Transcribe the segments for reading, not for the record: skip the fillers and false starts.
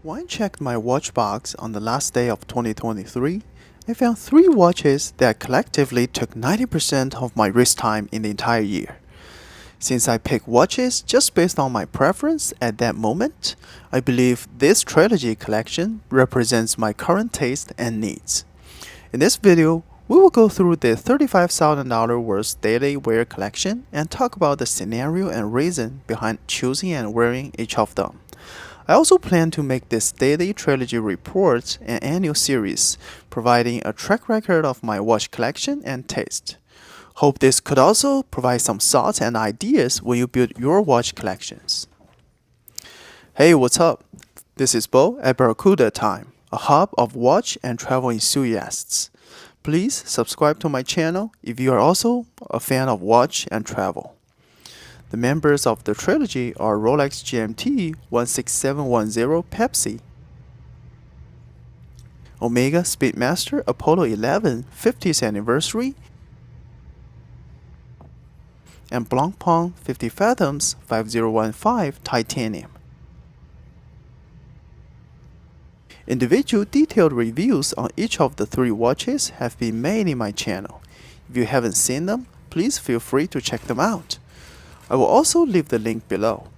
When I checked my watch box on the last day of 2023, I found 3 watches that collectively took 90% of my wrist time in the entire year. Since I pick watches just based on my preference at that moment, I believe this trilogy collection represents my current taste and needs. In this video, we will go through the $35,000 worth daily wear collection and talk about the scenario and reason behind choosing and wearing each of them. I also plan to make this daily trilogy report an annual series, providing a track record of my watch collection and taste. Hope this could also provide some thoughts and ideas when you build your watch collections. Hey, what's up? This is Bo at BarakudaTime, a hub of watch and travel enthusiasts. Please subscribe to my channel if you are also a fan of watch and travel. The members of the trilogy are Rolex GMT 16710 Pepsi, Omega Speedmaster Apollo 11 50th anniversary, and Blancpain 50 Fathoms 5015 Titanium. Individual detailed reviews on each of the 3 watches have been made in my channel. If you haven't seen them, please feel free to check them out. I will also leave the link below.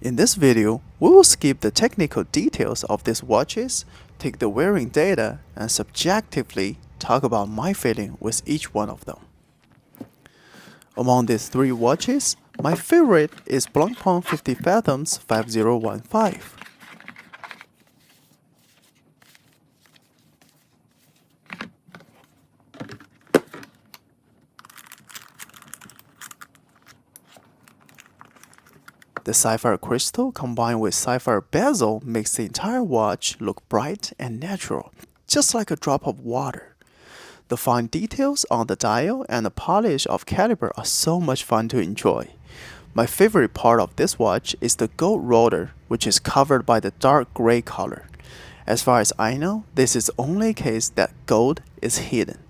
In this video, we will skip the technical details of these watches, take the wearing data, and subjectively talk about my feeling with each one of them. Among these 3 watches, my favorite is Blancpain 50 Fathoms 5015. The sapphire crystal combined with sapphire bezel makes the entire watch look bright and natural, just like a drop of water. The fine details on the dial and the polish of caliber are so much fun to enjoy. My favorite part of this watch is the gold rotor, which is covered by the dark gray color. As far as I know, this is the only case that gold is hidden,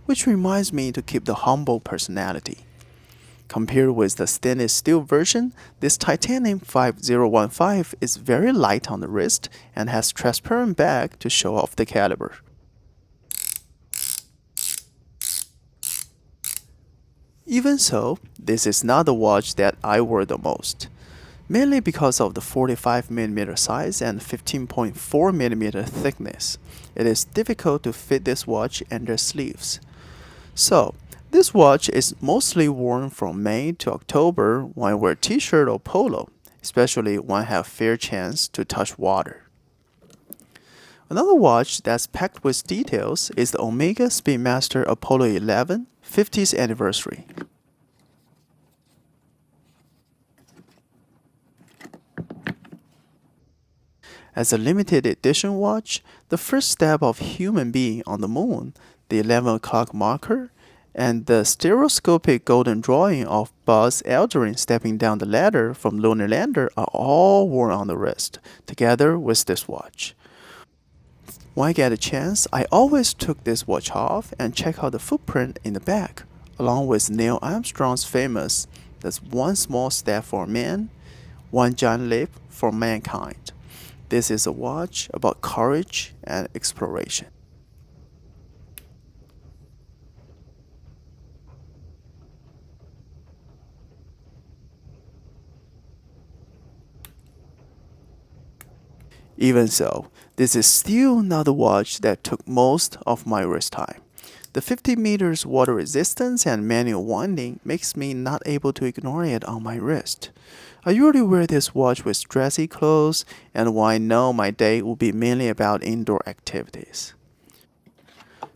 which reminds me to keep the humble personality. Compared with the stainless steel version, this titanium 5015 is very light on the wrist and has transparent back to show off the caliber. Even so, this is not the watch that I wear the most, mainly because of the 45mm size and 15.4mm thickness. It is difficult to fit this watch under sleeves. So, this watch is mostly worn from May to October when I wear t-shirt or polo, especially when I have fair chance to touch water. Another watch that's packed with details is the Omega Speedmaster Apollo 11 50th anniversary. As a limited edition watch, the first step of human being on the moon, the 11 o'clock marker, and the stereoscopic golden drawing of Buzz Aldrin stepping down the ladder from Lunar Lander are all worn on the wrist, together with this watch. When I get a chance, I always took this watch off and check out the footprint in the back, along with Neil Armstrong's famous "That's one small step for man, one giant leap for mankind." This is a watch about courage and exploration. Even so, this is still not the watch that took most of my wrist time. The 50 meters water resistance and manual winding makes me not able to ignore it on my wrist. I usually wear this watch with dressy clothes and when I know my day will be mainly about indoor activities.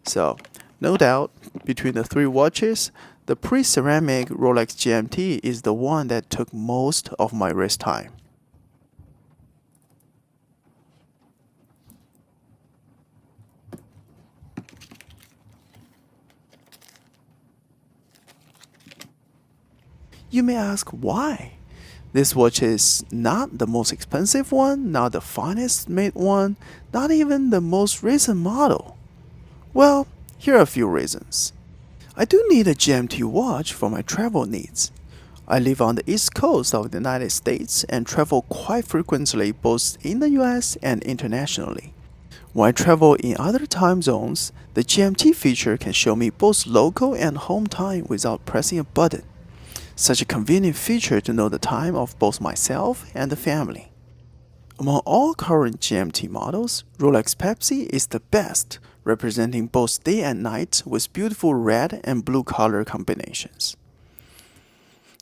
So, no doubt, between the 3 watches, the pre-ceramic Rolex GMT is the one that took most of my wrist time. You may ask why? This watch is not the most expensive one, not the finest made one, not even the most recent model. Well, here are a few reasons. I do need a GMT watch for my travel needs. I live on the East Coast of the United States and travel quite frequently both in the US and internationally. When I travel in other time zones, the GMT feature can show me both local and home time without pressing a button. Such a convenient feature to know the time of both myself and the family. Among all current GMT models, Rolex Pepsi is the best, representing both day and night with beautiful red and blue color combinations.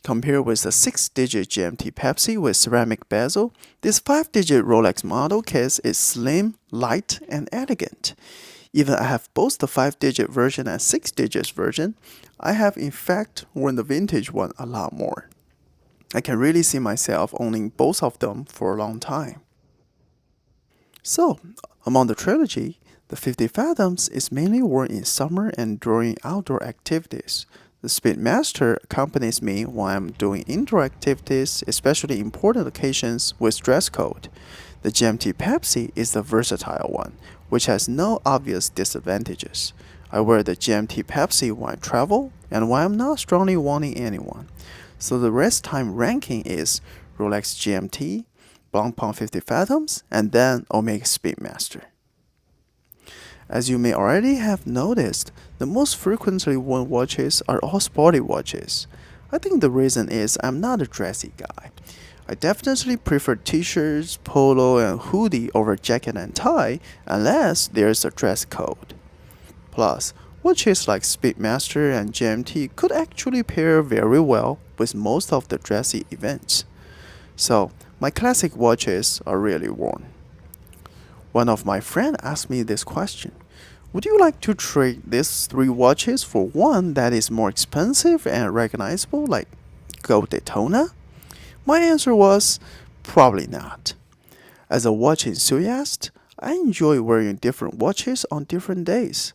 Compared with the 6-digit GMT Pepsi with ceramic bezel, this 5-digit Rolex model case is slim, light, and elegant. Even I have both the 5-digit version and 6-digit version, I have in fact worn the vintage one a lot more. I can really see myself owning both of them for a long time. So, among the trilogy, the 50 Fathoms is mainly worn in summer and during outdoor activities. The Speedmaster accompanies me when I'm doing indoor activities, especially important occasions with dress code. The GMT Pepsi is the versatile one, which has no obvious disadvantages. I wear the GMT Pepsi when I travel and when I'm not strongly wanting anyone. So the rest time ranking is Rolex GMT, Blancpain 50 Fathoms, and then Omega Speedmaster. As you may already have noticed, the most frequently worn watches are all sporty watches. I think the reason is I'm not a dressy guy. I definitely prefer t-shirts, polo, and hoodie over jacket and tie unless there's a dress code. Plus, watches like Speedmaster and GMT could actually pair very well with most of the dressy events. So, my classic watches are really worn. One of my friends asked me this question. Would you like to trade these 3 watches for one that is more expensive and recognizable, like Gold Daytona? My answer was, probably not. As a watch enthusiast, I enjoy wearing different watches on different days.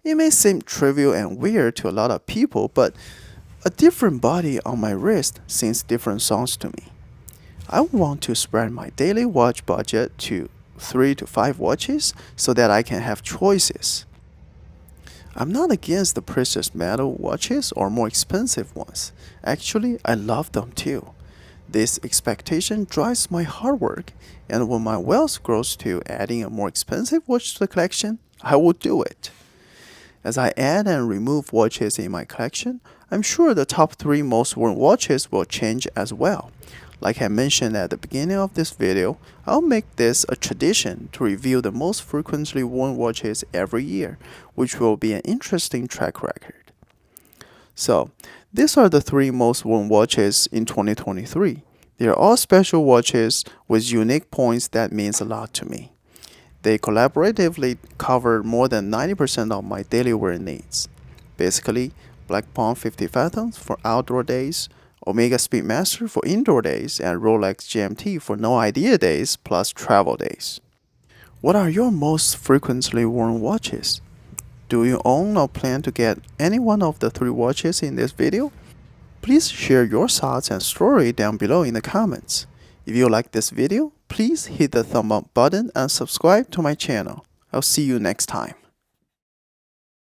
It may seem trivial and weird to a lot of people, but a different body on my wrist sings different songs to me. I want to spread my daily watch budget to 3 to 5 watches so that I can have choices. I'm not against the precious metal watches or more expensive ones. Actually, I love them too. This expectation drives my hard work, and when my wealth grows to adding a more expensive watch to the collection, I will do it. As I add and remove watches in my collection, I'm sure the top 3 most worn watches will change as well. Like I mentioned at the beginning of this video, I'll make this a tradition to review the most frequently worn watches every year, which will be an interesting track record. So, these are the 3 most worn watches in 2023. They are all special watches with unique points that means a lot to me. They collaboratively cover more than 90% of my daily wear needs. Basically, Blancpain 50 Fathoms for outdoor days, Omega Speedmaster for indoor days, and Rolex GMT for no idea days plus travel days. What are your most frequently worn watches? Do you own or plan to get any one of the 3 watches in this video? Please share your thoughts and story down below in the comments. If you like this video, please hit the thumb up button and subscribe to my channel. I'll see you next time.